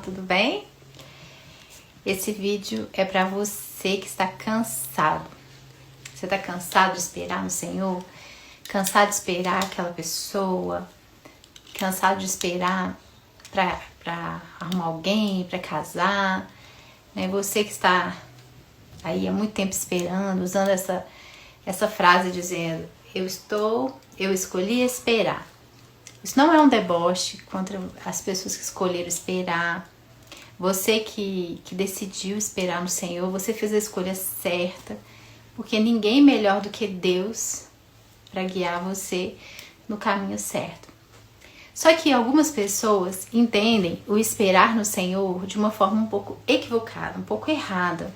Tudo bem? Esse vídeo é para você que está cansado. Você está cansado de esperar no Senhor? Cansado de esperar aquela pessoa? Cansado de esperar para arrumar alguém, para casar? Né? Você que está aí há muito tempo esperando, usando essa frase dizendo: eu escolhi esperar. Isso não é um deboche contra as pessoas que escolheram esperar. Você que decidiu esperar no Senhor, você fez a escolha certa, porque ninguém melhor do que Deus para guiar você no caminho certo. Só que algumas pessoas entendem o esperar no Senhor de uma forma um pouco equivocada, um pouco errada.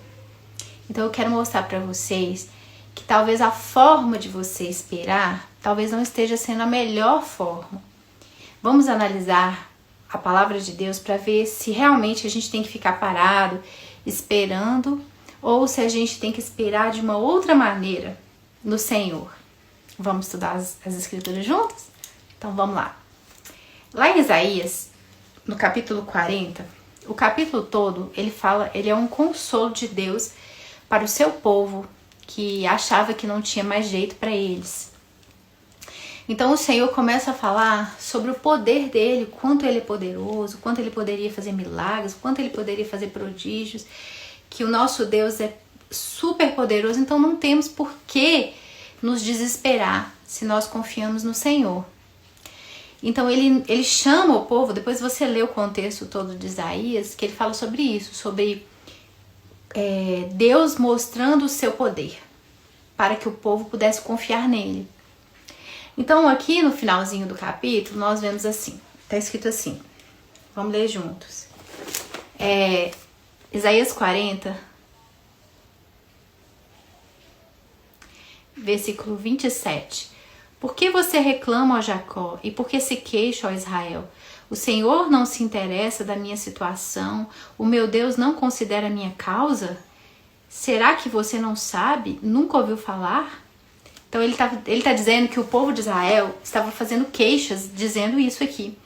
Então eu quero mostrar para vocês que talvez a forma de você esperar talvez não esteja sendo a melhor forma. Vamos analisar a palavra de Deus para ver se realmente a gente tem que ficar parado, esperando, ou se a gente tem que esperar de uma outra maneira no Senhor. Vamos estudar as escrituras juntos? Então vamos lá. Lá em Isaías, no capítulo 40, o capítulo todo, ele é um consolo de Deus para o seu povo que achava que não tinha mais jeito para eles. Então o Senhor começa a falar sobre o poder dele, quanto ele é poderoso, quanto ele poderia fazer milagres, quanto ele poderia fazer prodígios, que o nosso Deus é super poderoso, então não temos por que nos desesperar se nós confiamos no Senhor. Então ele chama o povo, depois você lê o contexto todo de Isaías, que ele fala sobre isso, sobre Deus mostrando o seu poder, para que o povo pudesse confiar nele. Então aqui no finalzinho do capítulo nós vemos assim, tá escrito assim, vamos ler juntos. Isaías 40, versículo 27. Por que você reclama, ó Jacó, e por que se queixa, ó Israel? O Senhor não se interessa da minha situação, o meu Deus não considera a minha causa? Será que você não sabe? Nunca ouviu falar? Então ele tá dizendo que o povo de Israel estava fazendo queixas, dizendo isso aqui.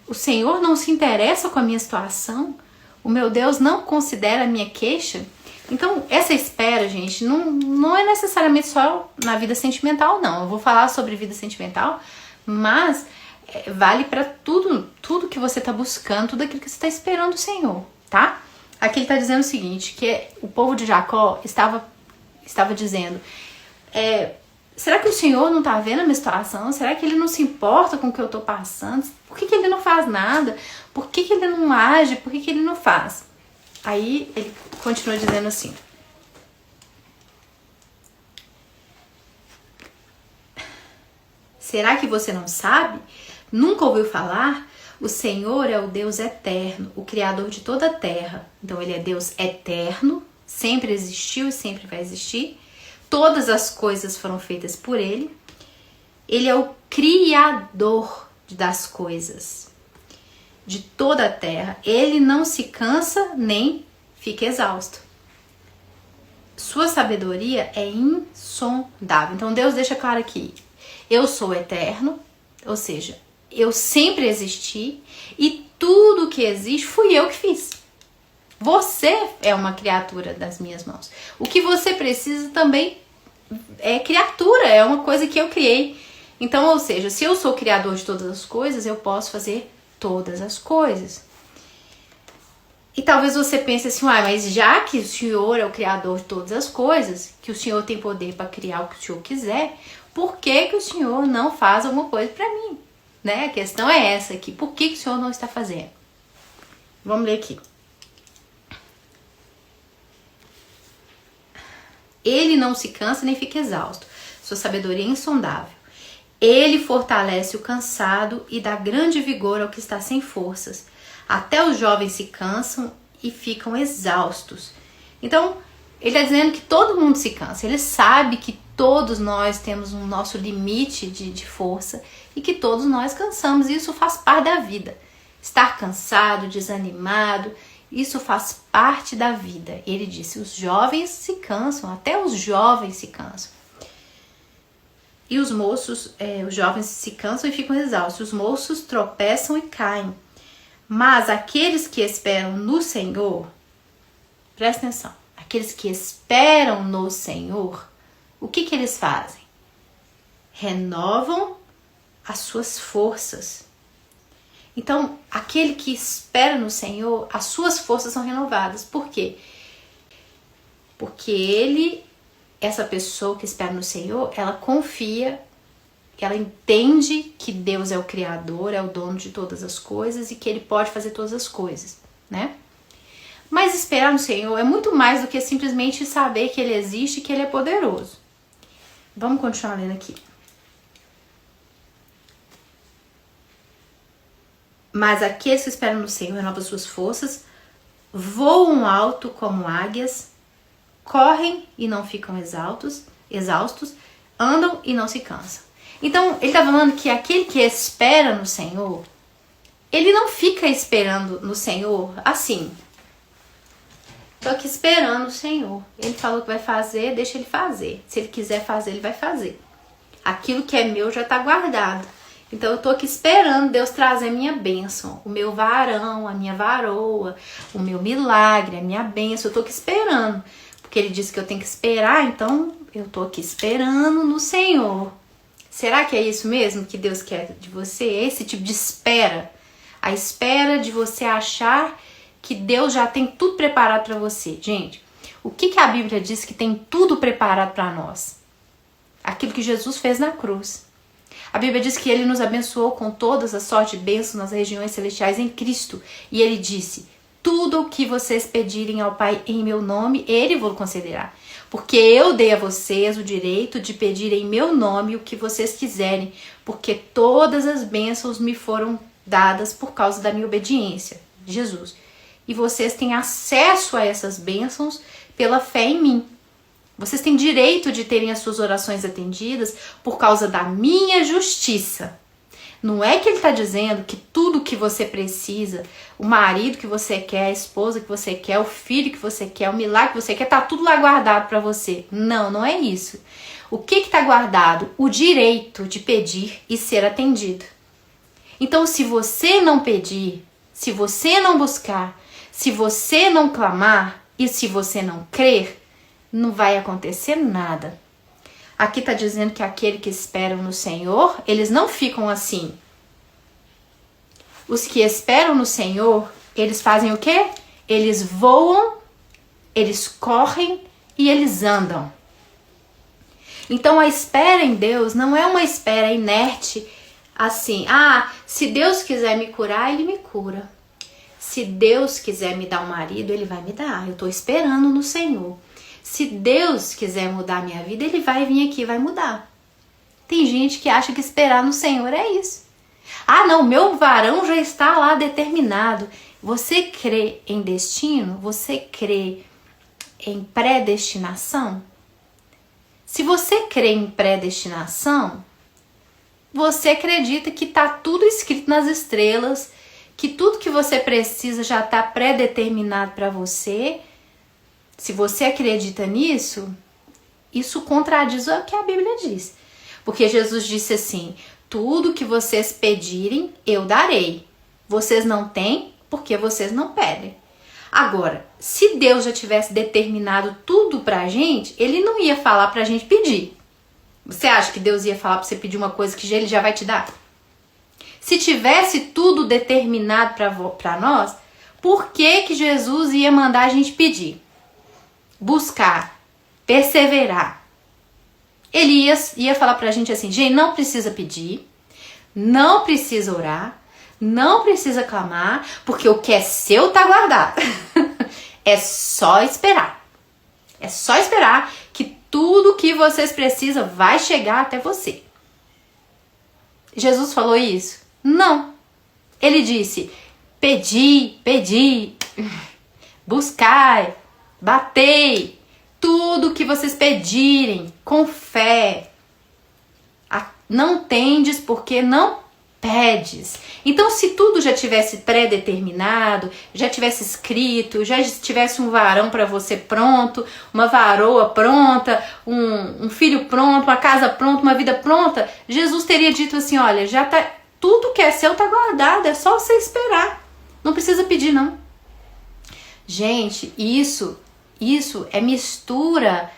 O Senhor não se interessa com a minha situação? O meu Deus não considera a minha queixa? Então essa espera, gente, não é necessariamente só na vida sentimental, não. Eu vou falar sobre vida sentimental, mas vale para tudo que você está buscando, tudo aquilo que você está esperando do Senhor, tá? Aqui ele está dizendo o seguinte, que o povo de Jacó estava dizendo: será que o Senhor não está vendo a minha situação? Será que ele não se importa com o que eu estou passando? Por que ele não faz nada? Por que ele não age? Por que ele não faz? Aí ele continua dizendo assim: será que você não sabe? Nunca ouviu falar? O Senhor é o Deus eterno, o Criador de toda a terra. Então ele é Deus eterno, sempre existiu e sempre vai existir. Todas as coisas foram feitas por ele. Ele é o Criador das coisas, de toda a terra. Ele não se cansa nem fica exausto. Sua sabedoria é insondável. Então Deus deixa claro aqui: eu sou eterno, ou seja, eu sempre existi e tudo que existe fui eu que fiz. Você é uma criatura das minhas mãos. O que você precisa também é criatura, é uma coisa que eu criei. Então, ou seja, se eu sou o criador de todas as coisas, eu posso fazer todas as coisas. E talvez você pense assim: mas já que o Senhor é o criador de todas as coisas, que o Senhor tem poder para criar o que o Senhor quiser, por que o Senhor não faz alguma coisa para mim? Né? A questão é essa aqui: por que o Senhor não está fazendo? Vamos ler aqui. Ele não se cansa nem fica exausto. Sua sabedoria é insondável. Ele fortalece o cansado e dá grande vigor ao que está sem forças. Até os jovens se cansam e ficam exaustos. Então, ele está dizendo que todo mundo se cansa. Ele sabe que todos nós temos um nosso limite de força e que todos nós cansamos. E isso faz parte da vida. Estar cansado, desanimado, isso faz parte da vida. Ele disse: os jovens se cansam, até os jovens se cansam. E os moços, os jovens se cansam e ficam exaustos. Os moços tropeçam e caem. Mas aqueles que esperam no Senhor, presta atenção, aqueles que esperam no Senhor, o que eles fazem? Renovam as suas forças. Então, aquele que espera no Senhor, as suas forças são renovadas. Por quê? Porque essa pessoa que espera no Senhor, ela confia, ela entende que Deus é o Criador, é o dono de todas as coisas e que Ele pode fazer todas as coisas, né? Mas esperar no Senhor é muito mais do que simplesmente saber que Ele existe e que Ele é poderoso. Vamos continuar lendo aqui. Mas aqueles que esperam no Senhor renovam suas forças, voam alto como águias, correm e não ficam exaustos, andam e não se cansam. Então, ele está falando que aquele que espera no Senhor, ele não fica esperando no Senhor assim. Tô aqui esperando o Senhor. Ele falou que vai fazer, deixa ele fazer. Se ele quiser fazer, ele vai fazer. Aquilo que é meu já está guardado. Então, eu tô aqui esperando Deus trazer minha bênção, o meu varão, a minha varoa, o meu milagre, a minha bênção. Eu tô aqui esperando. Porque ele disse que eu tenho que esperar, então eu tô aqui esperando no Senhor. Será que é isso mesmo que Deus quer de você? Esse tipo de espera. A espera de você achar que Deus já tem tudo preparado para você. Gente, o que a Bíblia diz que tem tudo preparado para nós? Aquilo que Jesus fez na cruz. A Bíblia diz que Ele nos abençoou com todas as sortes de bênçãos nas regiões celestiais em Cristo. E Ele disse, tudo o que vocês pedirem ao Pai em meu nome, Ele vos concederá. Porque eu dei a vocês o direito de pedir em meu nome o que vocês quiserem, porque todas as bênçãos me foram dadas por causa da minha obediência, Jesus. E vocês têm acesso a essas bênçãos pela fé em mim. Vocês têm direito de terem as suas orações atendidas por causa da minha justiça. Não é que ele está dizendo que tudo que você precisa, o marido que você quer, a esposa que você quer, o filho que você quer, o milagre que você quer, tá tudo lá guardado para você. Não, não é isso. O que está guardado? O direito de pedir e ser atendido. Então, se você não pedir, se você não buscar, se você não clamar e se você não crer, não vai acontecer nada. Aqui está dizendo que aquele que esperam no Senhor, eles não ficam assim. Os que esperam no Senhor, eles fazem o quê? Eles voam, eles correm e eles andam. Então a espera em Deus não é uma espera inerte, assim, se Deus quiser me curar, Ele me cura. Se Deus quiser me dar um marido, Ele vai me dar. Eu estou esperando no Senhor. Se Deus quiser mudar a minha vida, Ele vai vir aqui e vai mudar. Tem gente que acha que esperar no Senhor é isso. Não, meu varão já está lá determinado. Você crê em destino? Você crê em predestinação? Se você crê em predestinação, você acredita que está tudo escrito nas estrelas, que tudo que você precisa já está pré-determinado para você. Se você acredita nisso, isso contradiz o que a Bíblia diz. Porque Jesus disse assim, tudo que vocês pedirem, eu darei. Vocês não têm, porque vocês não pedem. Agora, se Deus já tivesse determinado tudo pra gente, Ele não ia falar pra gente pedir. Você acha que Deus ia falar pra você pedir uma coisa que Ele já vai te dar? Se tivesse tudo determinado pra nós, por que Jesus ia mandar a gente pedir? Buscar, perseverar. Ele ia falar pra gente assim, gente, não precisa pedir, não precisa orar, não precisa clamar, porque o que é seu tá guardado. É só esperar. É só esperar que tudo que vocês precisam vai chegar até você. Jesus falou isso? Não. Ele disse, pedi, buscai, batei, tudo que vocês pedirem com fé. Não tendes porque não pedes. Então, se tudo já tivesse pré-determinado, já tivesse escrito, já tivesse um varão para você pronto, uma varoa pronta, um filho pronto, uma casa pronta, uma vida pronta, Jesus teria dito assim, olha, já tá, tudo que é seu tá guardado, é só você esperar. Não precisa pedir, não. Gente, isso é mistura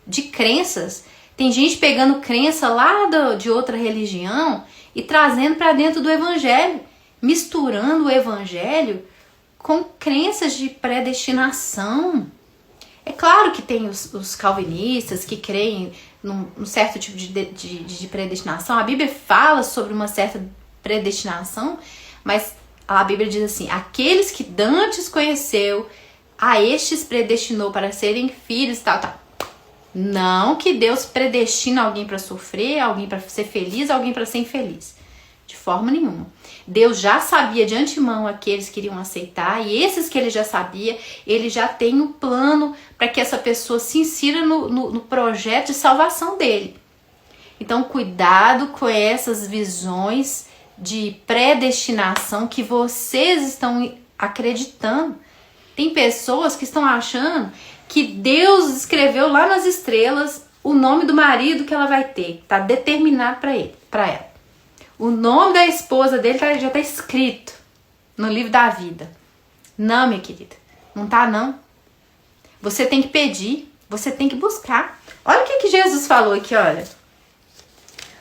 de crenças. Tem gente pegando crença lá de outra religião e trazendo para dentro do evangelho, misturando o evangelho com crenças de predestinação. É claro que tem os calvinistas que creem num certo tipo de predestinação. A Bíblia fala sobre uma certa predestinação, mas a Bíblia diz assim: aqueles que dantes conheceu, a estes predestinou para serem filhos, tal. Não que Deus predestina alguém para sofrer, alguém para ser feliz, alguém para ser infeliz. De forma nenhuma. Deus já sabia de antemão aqueles que iriam aceitar, e esses que ele já sabia, ele já tem um plano para que essa pessoa se insira no projeto de salvação dele. Então, cuidado com essas visões de predestinação que vocês estão acreditando. Tem pessoas que estão achando que Deus escreveu lá nas estrelas o nome do marido que ela vai ter. Está determinado para ela. O nome da esposa dele já está escrito no livro da vida. Não, minha querida. Não tá, não. Você tem que pedir. Você tem que buscar. Olha o que Jesus falou aqui, olha.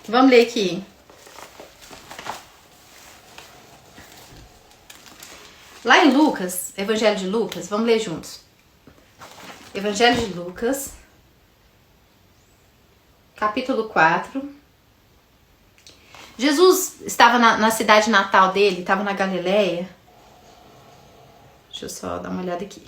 Vamos ler aqui. Lá em Lucas, Evangelho de Lucas, vamos ler juntos. Evangelho de Lucas, capítulo 4. Jesus estava na cidade natal dele, estava na Galileia. Deixa eu só dar uma olhada aqui.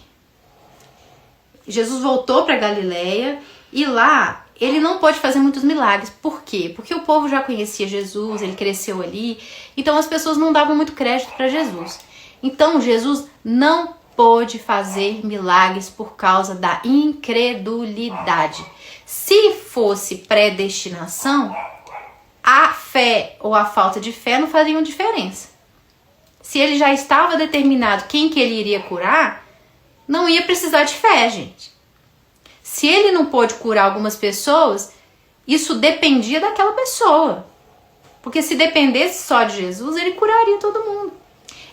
Jesus voltou para Galileia e lá ele não pôde fazer muitos milagres. Por quê? Porque o povo já conhecia Jesus, ele cresceu ali, então as pessoas não davam muito crédito para Jesus. Então Jesus não pôde fazer milagres por causa da incredulidade. Se fosse predestinação, a fé ou a falta de fé não fariam diferença. Se ele já estava determinado quem que ele iria curar, não ia precisar de fé, gente. Se ele não pôde curar algumas pessoas, isso dependia daquela pessoa. Porque se dependesse só de Jesus, ele curaria todo mundo.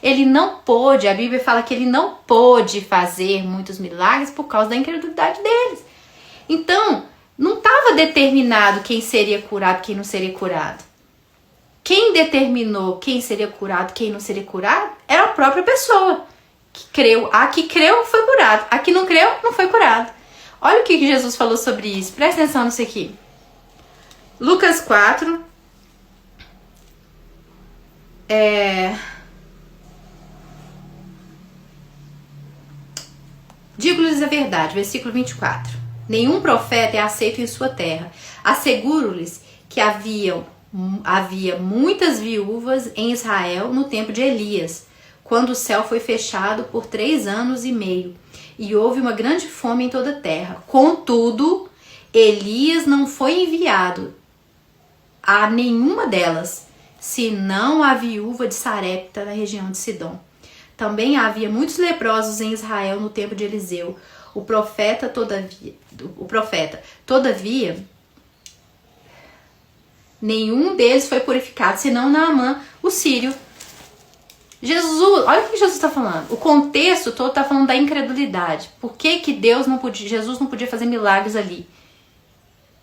Ele não pôde, a Bíblia fala que ele não pôde fazer muitos milagres por causa da incredulidade deles. Então, não estava determinado quem seria curado, quem não seria curado. Quem determinou quem seria curado, quem não seria curado, era a própria pessoa que creu. A que creu foi curado, a que não creu não foi curado. Olha o que Jesus falou sobre isso. Presta atenção nisso aqui. Lucas 4. Digo-lhes a verdade, versículo 24. Nenhum profeta é aceito em sua terra. Asseguro-lhes que havia muitas viúvas em Israel no tempo de Elias, quando o céu foi fechado por 3 anos e meio, e houve uma grande fome em toda a terra. Contudo, Elias não foi enviado a nenhuma delas, senão a viúva de Sarepta, na região de Sidom. Também havia muitos leprosos em Israel no tempo de Eliseu. O profeta, todavia, nenhum deles foi purificado, senão Naamã, o sírio. Jesus, olha o que Jesus está falando. O contexto todo está falando da incredulidade. Por que Jesus não podia fazer milagres ali?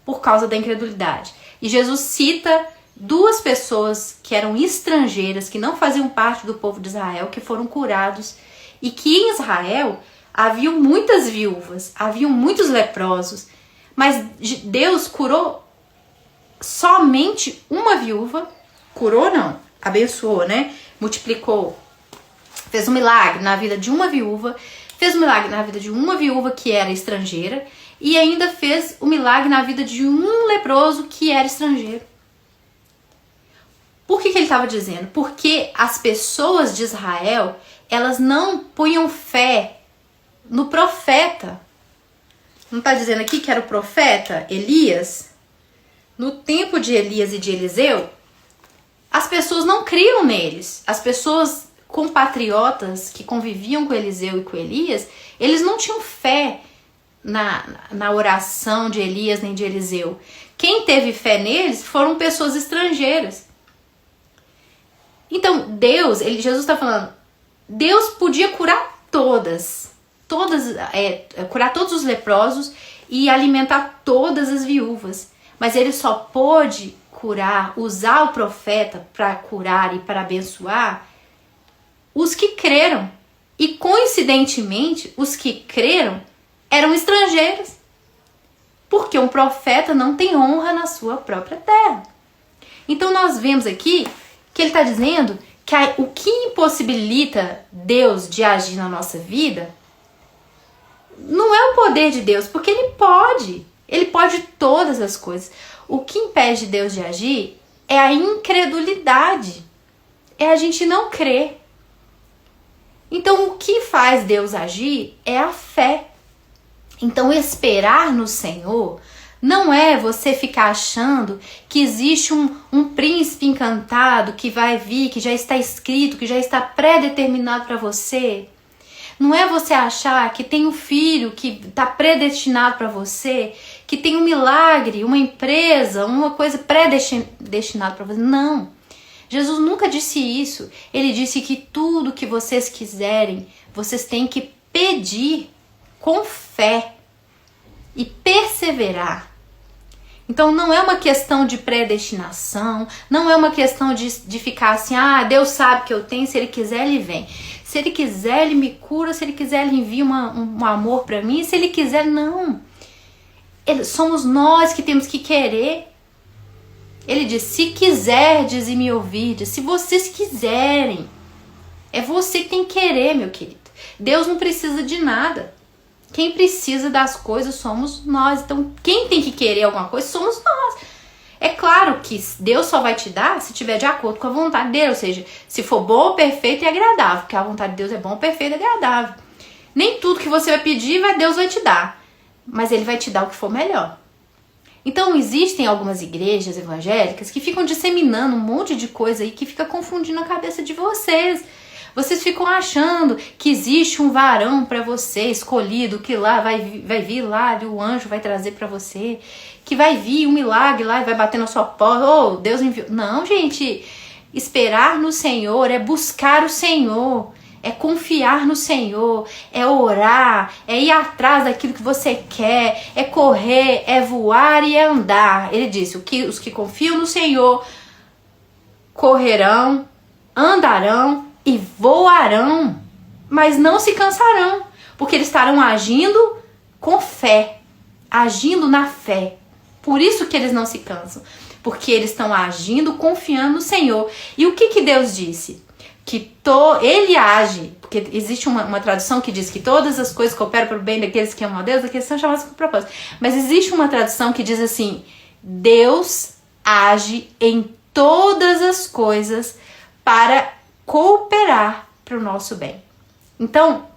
Por causa da incredulidade. E Jesus cita 2 pessoas que eram estrangeiras, que não faziam parte do povo de Israel, que foram curados. E que em Israel haviam muitas viúvas, haviam muitos leprosos. Mas Deus curou somente uma viúva. Curou não, abençoou, né? Multiplicou. Fez um milagre na vida de uma viúva. Fez um milagre na vida de uma viúva que era estrangeira. E ainda fez um milagre na vida de um leproso que era estrangeiro. Por que ele estava dizendo? Porque as pessoas de Israel, elas não punham fé no profeta. Não está dizendo aqui que era o profeta Elias? No tempo de Elias e de Eliseu, as pessoas não criam neles. As pessoas compatriotas que conviviam com Eliseu e com Elias, eles não tinham fé na oração de Elias nem de Eliseu. Quem teve fé neles foram pessoas estrangeiras. Então, Jesus está falando, Deus podia curar curar todos os leprosos e alimentar todas as viúvas. Mas ele só pôde curar, usar o profeta para curar e para abençoar os que creram. E coincidentemente, os que creram eram estrangeiros. Porque um profeta não tem honra na sua própria terra. Então nós vemos aqui que ele está dizendo que o que impossibilita Deus de agir na nossa vida não é o poder de Deus, porque ele pode todas as coisas. O que impede Deus de agir é a incredulidade, é a gente não crer. Então o que faz Deus agir é a fé. Então esperar no Senhor não é você ficar achando que existe um príncipe encantado que vai vir, que já está escrito, que já está pré-determinado para você. Não é você achar que tem um filho que está predestinado para você, que tem um milagre, uma empresa, uma coisa predestinada para você. Não. Jesus nunca disse isso. Ele disse que tudo que vocês quiserem, vocês têm que pedir com fé e perseverar. Então não é uma questão de predestinação, não é uma questão de ficar assim, Deus sabe que eu tenho, se ele quiser ele vem. Se ele quiser ele me cura, se ele quiser ele envia um amor para mim, se ele quiser não. Somos nós que temos que querer. Ele diz, se quiserdes e me ouvirdes, se vocês quiserem. É você que tem que querer, meu querido. Deus não precisa de nada. Quem precisa das coisas somos nós. Então, quem tem que querer alguma coisa somos nós. É claro que Deus só vai te dar se estiver de acordo com a vontade dele. Ou seja, se for bom, perfeito e agradável. Porque a vontade de Deus é bom, perfeito e agradável. Nem tudo que você vai pedir, Deus vai te dar. Mas ele vai te dar o que for melhor. Então, existem algumas igrejas evangélicas que ficam disseminando um monte de coisa aí que fica confundindo a cabeça de vocês. Vocês ficam achando que existe um varão para você escolhido, que lá vai vir lá, o anjo vai trazer para você, que vai vir um milagre lá e vai bater na sua porta. Deus enviou. Não, gente, esperar no Senhor é buscar o Senhor, é confiar no Senhor, é orar, é ir atrás daquilo que você quer, é correr, é voar e é andar. Ele disse, os que confiam no Senhor correrão, andarão e voarão, mas não se cansarão, porque eles estarão agindo com fé, agindo na fé. Por isso que eles não se cansam, porque eles estão agindo, confiando no Senhor. E o que Deus disse? Que ele age, porque existe uma tradução que diz que todas as coisas cooperam para o bem daqueles que amam a Deus, daqueles que são chamados com propósito. Mas existe uma tradução que diz assim, Deus age em todas as coisas para cooperar para o nosso bem. Então,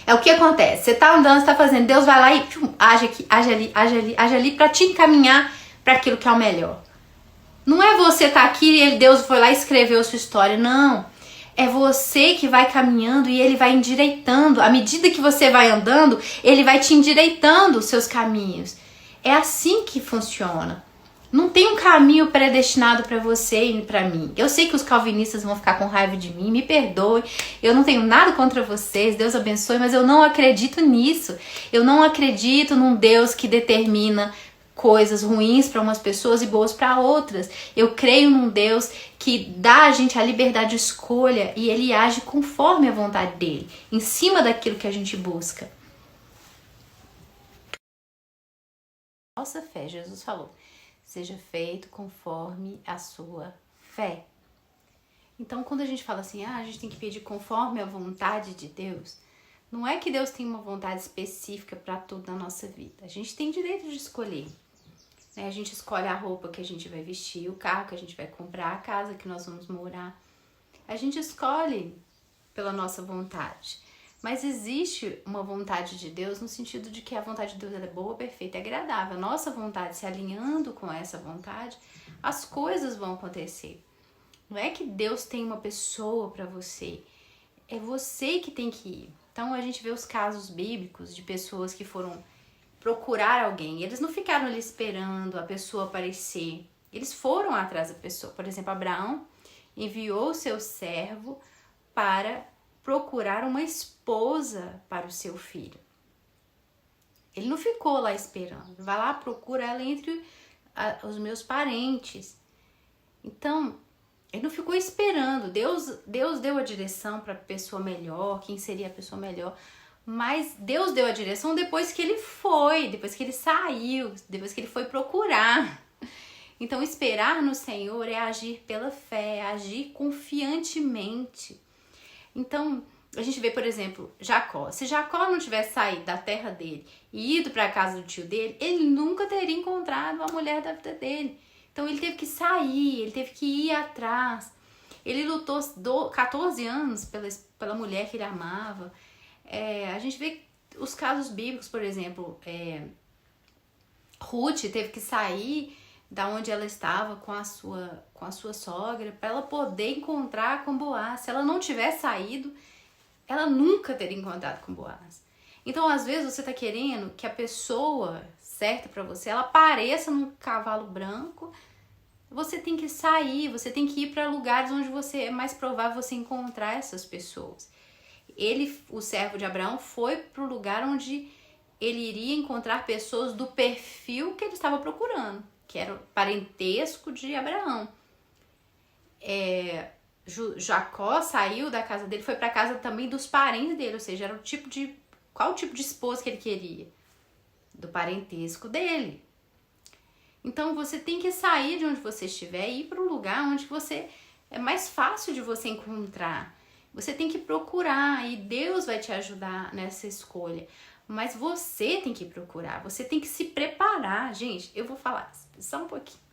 é o que acontece. Você está andando, você está fazendo, Deus vai lá e age aqui, age ali para te encaminhar para aquilo que é o melhor. Não é você estar aqui e Deus foi lá e escreveu a sua história, não. É você que vai caminhando e ele vai endireitando. À medida que você vai andando, ele vai te endireitando os seus caminhos. É assim que funciona. Não tem um caminho predestinado para você e para mim. Eu sei que os calvinistas vão ficar com raiva de mim, me perdoe. Eu não tenho nada contra vocês, Deus abençoe, mas eu não acredito nisso. Eu não acredito num Deus que determina coisas ruins para umas pessoas e boas para outras. Eu creio num Deus que dá a gente a liberdade de escolha e ele age conforme a vontade dele, em cima daquilo que a gente busca. Nossa fé, Jesus falou. Seja feito conforme a sua fé. Então, quando a gente fala assim, a gente tem que pedir conforme a vontade de Deus, não é que Deus tem uma vontade específica para tudo na nossa vida. A gente tem direito de escolher. Né? A gente escolhe a roupa que a gente vai vestir, o carro que a gente vai comprar, a casa que nós vamos morar. A gente escolhe pela nossa vontade. Mas existe uma vontade de Deus no sentido de que a vontade de Deus ela é boa, perfeita e agradável. A nossa vontade, se alinhando com essa vontade, as coisas vão acontecer. Não é que Deus tem uma pessoa para você, é você que tem que ir. Então a gente vê os casos bíblicos de pessoas que foram procurar alguém. Eles não ficaram ali esperando a pessoa aparecer. Eles foram atrás da pessoa. Por exemplo, Abraão enviou o seu servo para procurar uma esposa para o seu filho. Ele não ficou lá esperando. Vai lá, procura ela entre os meus parentes. Então, ele não ficou esperando. Deus deu a direção para a pessoa melhor, quem seria a pessoa melhor. Mas Deus deu a direção depois que ele foi, depois que ele saiu, depois que ele foi procurar. Então, esperar no Senhor é agir pela fé, é agir confiantemente. Então, a gente vê, por exemplo, Jacó. Se Jacó não tivesse saído da terra dele e ido para a casa do tio dele, ele nunca teria encontrado a mulher da vida dele. Então, ele teve que sair, ele teve que ir atrás. Ele lutou 14 anos pela mulher que ele amava. A gente vê os casos bíblicos, por exemplo, Ruth teve que sair da onde ela estava com a sua sogra para ela poder encontrar com Boaz. Se ela não tivesse saído, ela nunca teria encontrado com Boaz. Então, às vezes, você está querendo que a pessoa certa para você, ela apareça num cavalo branco. Você tem que sair, você tem que ir para lugares onde é mais provável você encontrar essas pessoas. O servo de Abraão, foi para o lugar onde ele iria encontrar pessoas do perfil que ele estava procurando, que era o parentesco de Abraão. Jacó saiu da casa dele, foi para a casa também dos parentes dele, ou seja, era qual o tipo de esposa que ele queria? Do parentesco dele. Então você tem que sair de onde você estiver e ir para um lugar onde é mais fácil de você encontrar. Você tem que procurar e Deus vai te ajudar nessa escolha. Mas você tem que procurar, você tem que se preparar. Gente, eu vou falar só um pouquinho.